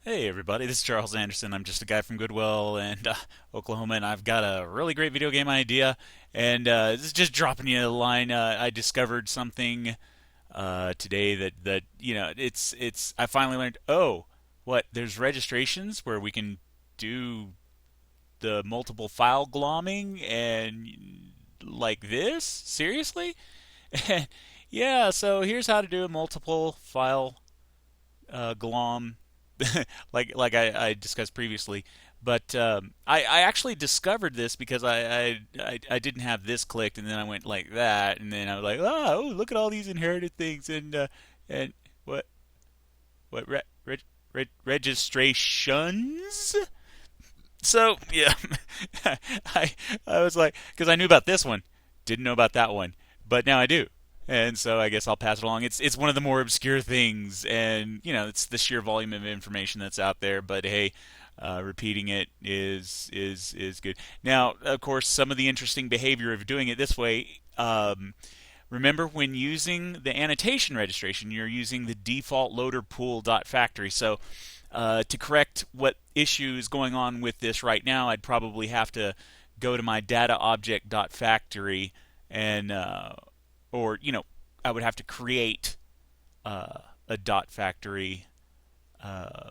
Hey everybody, this is Charles Anderson. I'm just a guy from Goodwill and Oklahoma, and I've got a really great video game idea. And this is just dropping you a line. I discovered something today that it's. I finally learned. Oh, what? There's registrations where we can do the multiple file glomming and like this. Seriously? Yeah. So here's how to do a multiple file glom like I discussed previously. But I actually discovered this because I didn't have this clicked, and then I went like that, and then I was like, oh, look at all these inherited things, and what registrations? So yeah, I I was like, because I knew about this one, didn't know about that one, but now I do. And so I guess I'll pass it along. It's one of the more obscure things, and it's the sheer volume of information that's out there. But hey, repeating it is good. Now, of course, some of the interesting behavior of doing it this way. Remember, when using the annotation registration, you're using the default LoaderPool.factory. So to correct what issue is going on with this right now, I'd probably have to go to my DataObject.factory and or I would have to create a dot factory. Uh,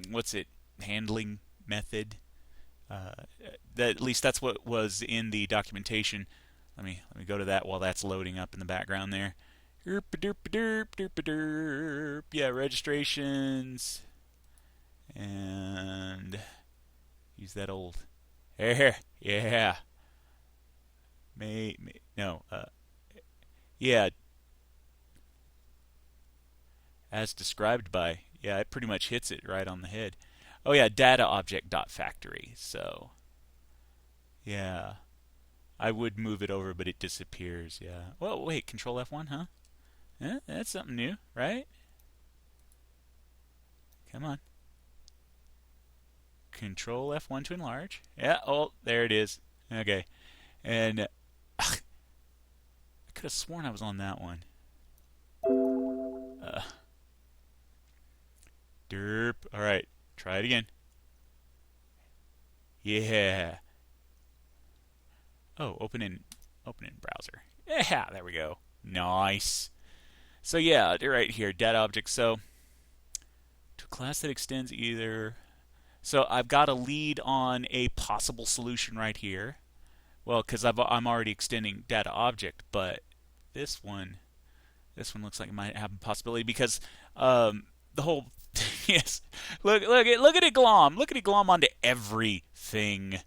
what's it? Handling method. Uh, that at least that's what was in the documentation. Let me go to that while that's loading up in the background there. Derp derp derp derp derp. Yeah, registrations and use that old. Yeah. May no. Yeah, as described by. Yeah, it pretty much hits it right on the head. Oh yeah, DataObject.factory. So yeah, I would move it over, but it disappears. Yeah. Well, wait, Control F1, huh? That's something new, right? Come on. Control F1 to enlarge. Yeah. Oh, there it is. Okay. And I could have sworn I was on that one. Uh, derp. All right. Try it again. Yeah. Oh, open in browser. Yeah, there we go. Nice. So yeah, right here, DataObject. So to a class that extends either. So I've got a lead on a possible solution right here. Well, because I'm already extending DataObject, but this one, this one looks like it might have a possibility because the whole yes, look at it glom, look at it glom onto everything.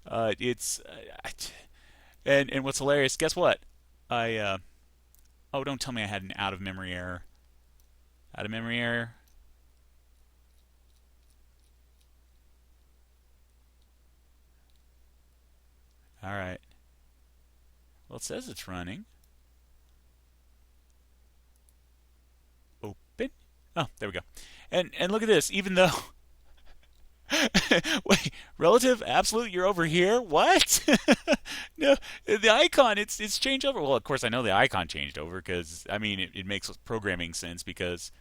It's and what's hilarious? Guess what? I oh, don't tell me I had an out of memory error. Out of memory error. All right. Well, it says it's running. Open. Oh, there we go. And look at this. Even though wait, relative, absolute, you're over here. What? No, the icon it's changed over. Well, of course I know the icon changed over because I mean it makes programming sense because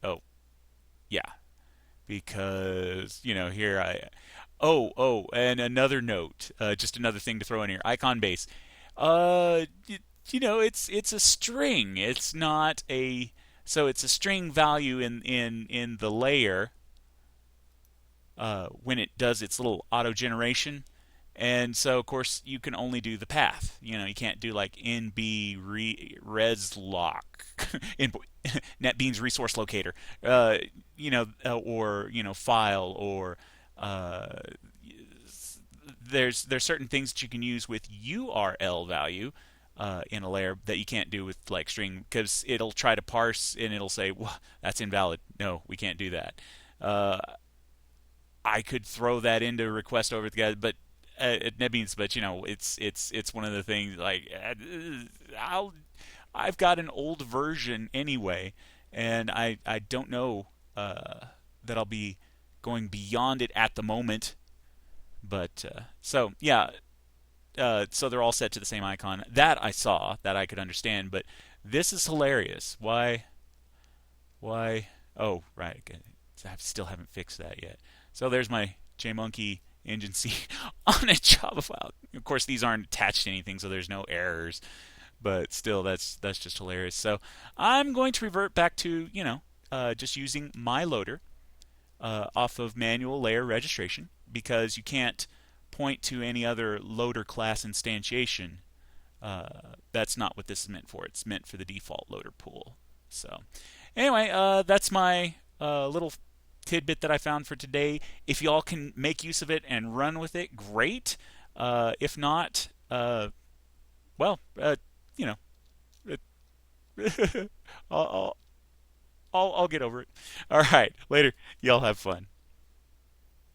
oh yeah because here I and another note, just another thing to throw in here. Icon base. It's a string. It's not a so it's a string value in the layer when it does its little auto generation. And so, of course, you can only do the path. You can't do like nb reslock, in NetBeans resource locator, or file, or uh, there's certain things that you can use with URL value in a layer that you can't do with like string because it'll try to parse and it'll say, well, that's invalid. No, we can't do that. Uh, I could throw that into a request over the guy, but NetBeans, but it's one of the things like I've got an old version anyway, and I don't know that I'll be going beyond it at the moment. But so yeah, so they're all set to the same icon. That I saw, that I could understand, but this is hilarious. Why? Why? Oh, right. Okay. So I still haven't fixed that yet. So there's my JMonkey engine C on a Java file. Of course, these aren't attached to anything, so there's no errors. But still, that's just hilarious. So I'm going to revert back to just using my loader off of manual layer registration because you can't point to any other loader class instantiation. That's not what this is meant for. It's meant for the default loader pool. So anyway, that's my little tidbit that I found for today. If y'all can make use of it and run with it, great. If not, well, you know, I'll, I'll get over it. All right, later. Y'all have fun.